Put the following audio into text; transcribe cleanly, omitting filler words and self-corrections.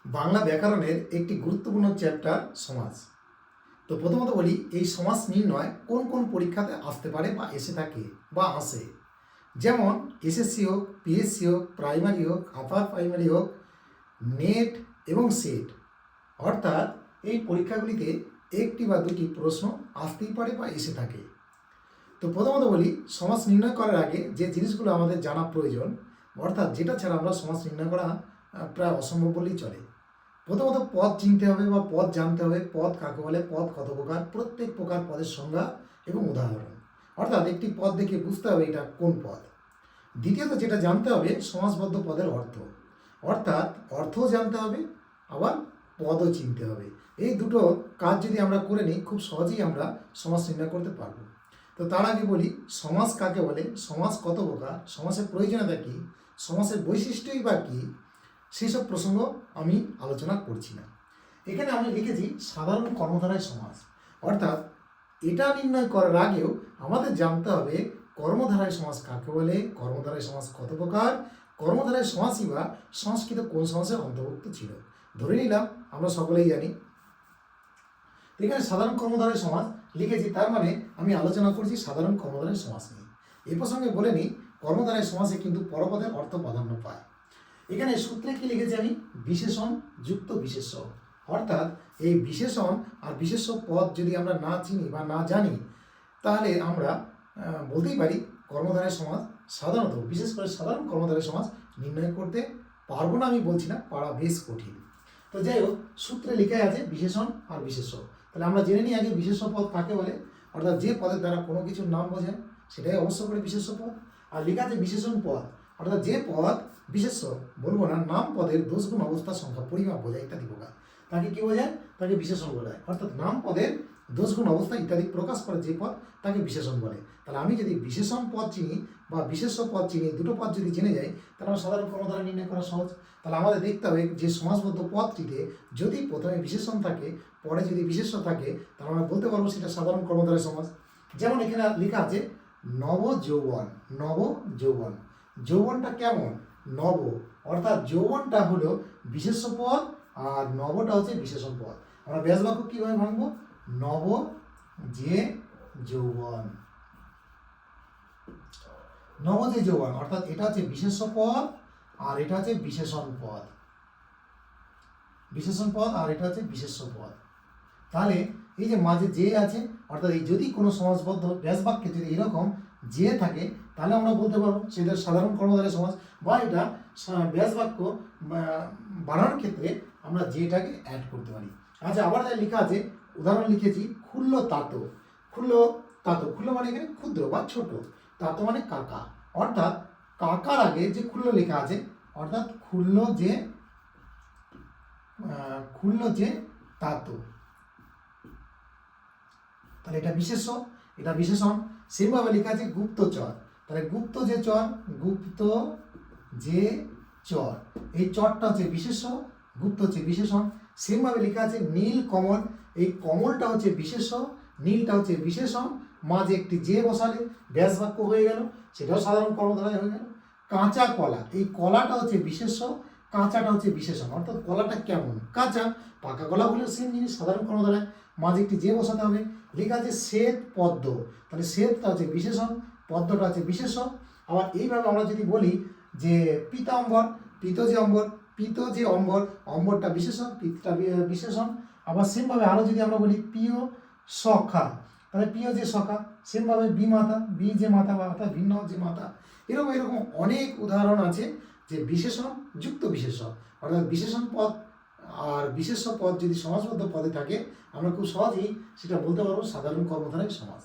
বাংলা ব্যাকরণের একটি গুরুত্বপূর্ণ চ্যাপ্টার সমাস। তো প্রথমত বলি, এই সমাস নির্ণয় কোন কোন পরীক্ষাতে আসতে পারে বা এসে থাকে বা আসে। যেমন এসএসসি হোক, পিএসসি হোক, প্রাইমারি হোক, আপার প্রাইমারি হোক, নেট এবং সেট, অর্থাৎ এই পরীক্ষাগুলিতে একটি বা দুটি প্রশ্ন আসতেই পারে বা এসে থাকে। তো প্রথমত বলি, সমাস নির্ণয় করার আগে যে জিনিসগুলো আমাদের জানা প্রয়োজন, অর্থাৎ যেটা ছাড়া আমরা সমাস নির্ণয় করা প্রায় অসম্ভব বলেই চলে। প্রথমত পদ চিনতে হবে বা পদ জানতে হবে। পদ কাকে বলে, পদ কত প্রকার, প্রত্যেক প্রকার পদের সংজ্ঞা এবং উদাহরণ, অর্থাৎ একটি পদ দেখে বুঝতে হবে এটা কোন পদ। দ্বিতীয়ত যেটা জানতে হবে, সমাসবদ্ধ পদের অর্থ, অর্থাৎ অর্থও জানতে হবে আবার পদও চিনতে হবে। এই দুটো কাজ যদি আমরা করে নিই, খুব সহজেই আমরা সমাস নির্ণয় করতে পারবো। তো তার আগে বলি, সমাস কাকে বলে, সমাস কত প্রকার, সমাসের প্রয়োজনীয়তা কী, সমাসের বৈশিষ্ট্যই বা কী, সেসব প্রসঙ্গ আমি আলোচনা করছি না। এখানে আমি লিখেছি সাধারণ কর্মধারায় সমাস, অর্থাৎ এটা নির্ণয় করার আগেও আমাদের জানতে হবে কর্মধারায় সমাস কাকে বলে, কর্মধারায় সমাস কত প্রকার, কর্মধারায় সমাসই বা সংস্কৃত কোন সমাসের অন্তর্ভুক্ত ছিল। ধরে নিলাম আমরা সকলেই জানি। এখানে সাধারণ কর্মধারায় সমাস লিখেছি, তার মানে আমি আলোচনা করছি সাধারণ কর্মধারায় সমাস নিয়ে। এ প্রসঙ্গে বলে নিই, কর্মধারায় সমাসে কিন্তু পরপদের অর্থ প্রাধান্য পায়। এখানে সূত্রে কি লিখেছি আমি, বিশেষণ যুক্ত বিশেষ্য, অর্থাৎ এই বিশেষণ আর বিশেষ্য পদ যদি আমরা না চিনি বা না জানি, তাহলে আমরা বলতেই পারি কর্মধারায় সমাস সাধারণত, বিশেষ করে সাধারণ কর্মধারায় সমাস নির্ণয় করতে পারবো না আমি বলছি না, পারা বেশ কঠিন। তো যাই হোক, সূত্রে লেখা আছে বিশেষণ আর বিশেষ্য। তাহলে আমরা জেনে নিই আগে বিশেষ্য পদ কাকে বলে, অর্থাৎ যে পদের দ্বারা কোনো কিছুর নাম বোঝায় সেটাই অবশ্য করে বিশেষ্য পদ। আর লেখা আছে বিশেষণ পদ, অর্থাৎ যে পদ বিশেষ্য বলবো না, নাম পদের দোষগুণ অবস্থা সংখ্যা পরিমাপ বোঝায় ইত্যাদি প্রকার, তাকে কি বোঝায়, তাকে বিশেষণ বোঝায়। অর্থাৎ নাম পদের দোষগুণ অবস্থা ইত্যাদি প্রকাশ করে যে পদ, তাকে বিশেষণ বলে। তাহলে আমি যদি বিশেষণ পদ চিনি বা বিশেষ্য পদ চিনি, দুটো পদ যদি জেনে যাই, তাহলে আমার সাধারণ কর্মধারা নির্ণয় করা সহজ। তাহলে আমাদের দেখতে হবে যে সমাসবদ্ধ পদটিতে যদি প্রথমে বিশেষণ থাকে, পরে যদি বিশেষ্য থাকে, তাহলে আমরা বলতে পারবো সেটা সাধারণ কর্মধারায় সমাস। যেমন এখানে লেখা আছে নব যৌবন, নব যৌবন। যৌবনটা কেমন, নব, অর্থাৎ যৌবনটা হলো বিশেষ্য পদ আর নবটা হচ্ছে বিশেষণ পদ। আমরা ব্যাস বাক্য কীভাবে ভাঙবো, নব যে যৌবন, নব যে যৌবন, অর্থাৎ এটা হচ্ছে বিশেষ্য পদ আর এটা হচ্ছে বিশেষণ পদ, বিশেষণ পদ আর এটা হচ্ছে বিশেষ্য পদ। তাহলে এই যে মাঝে যে আছে, অর্থাৎ এই যদি কোনো সমাসবদ্ধ ব্যাস বাক্যে যদি এরকম যে থাকে, তাহলে আমরা বলতে পারবো সেটা সাধারণ কর্মধারায় সমাস, বা এটা ব্যাস বাক্য বানানোর ক্ষেত্রে আমরা যেটাকে অ্যাড করতে পারি। আচ্ছা, আবার তাই লেখা আছে, উদাহরণ লিখেছি ক্ষুল্ল তাত, ক্ষুল্ল তাত, ক্ষুল্ল মানে এখানে ক্ষুদ্র বা ছোট, তাত মানে কাকা, অর্থাৎ কাকার আগে যে ক্ষুল্ল লেখা আছে, অর্থাৎ ক্ষুল্ল যে তাত, তাহলে এটা বিশেষ্য, এটা বিশেষণ। সেমভাবে লেখা আছে গুপ্তচর, তাহলে গুপ্ত যে চর, গুপ্ত যে চর, এই চরটা হচ্ছে বিশেষ্য, গুপ্ত হচ্ছে বিশেষণ। সেমভাবে লেখা আছে নীল কমল, এই কমলটা হচ্ছে বিশেষ্য, নীলটা হচ্ছে বিশেষণ, মাঝে একটি যে বসালে ব্যাস বাক্য হয়ে গেল, সেটাও সাধারণ কর্মধারায় হয়ে গেল। কাঁচা কলা, এই কলাটা হচ্ছে বিশেষ্য, কাঁচাটা হচ্ছে বিশেষণ, অর্থাৎ কলাটা কেমন, কাঁচা। পাকা কলা বলে সেম জিনিস, সাধারণ কর্মধারায় মাঝে একটি যে বসাতে হবে। লেখা আছে শ্বেত পদ্ম, তাহলে শ্বেতটা হচ্ছে বিশেষণ, পদ্মটা হচ্ছে বিশেষণ। আবার এইভাবে আমরা যদি বলি যে পীতাম্বর, পীত যে অম্বর, পীত যে অম্বর, অম্বরটা বিশেষণ, পীতটা বিশেষণ। আবার সেমভাবে আরও যদি আমরা বলি প্রিয় সখা, তাহলে প্রিয় যে সখা, সেমভাবে বিমাতা, বি যে মাতা বা অর্থাৎ ভিন্ন যে মাতা। এরকম এরকম অনেক উদাহরণ আছে যে বিশেষণ যুক্ত বিশেষণ, অর্থাৎ বিশেষণ পদ আর বিশেষ্য পদ যদি সমাসবদ্ধ পদে থাকে, আমরা খুব সহজেই সেটা বলতে পারবো সাধারণ কর্মধারায় সমাস।